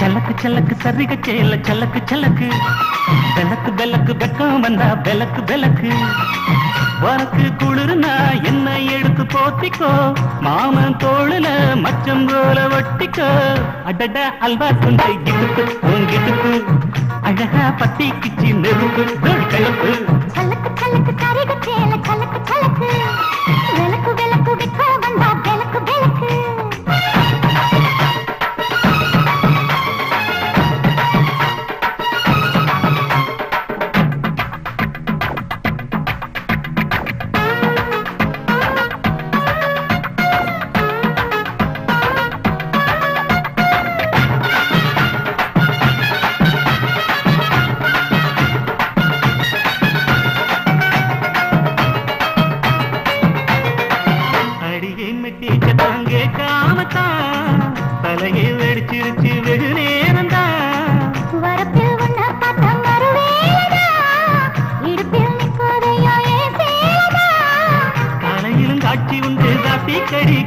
சலக்கு சலக்கு சரிக சேல சலக்கு சலக்கு பெலக்கு பெலக்கு வெக்கம் வந்தா பெலக்கு பெலக்கு உனக்கு குளிர்னா என்ன எடுத்து போத்திக்கோ மாமன் தோளுல மச்சம் போல ஒட்டிக்கோ அடட அல்வா துண்டை கிட்டுக்கு உங்கிட்டுக்கு அழகா பத்தி கிச்சி நெருப்பு கலப்பு சலக்கு சலக்கு சரிக சேல சலக்கு சலக்கு பெலக்கு பெலக்கு வெக்கம் வந்தா பெலக்கு பெலக்கு தலையை வெடிச்சிருச்சு வெகு நேரம்தான் வரப்பில் உன்ன பார்த்த மறுவேளா இடுப்பில் நிற்கோதையோ ஏ சேலதா காலையிலும் காட்சி உண்டு காட்டி கடி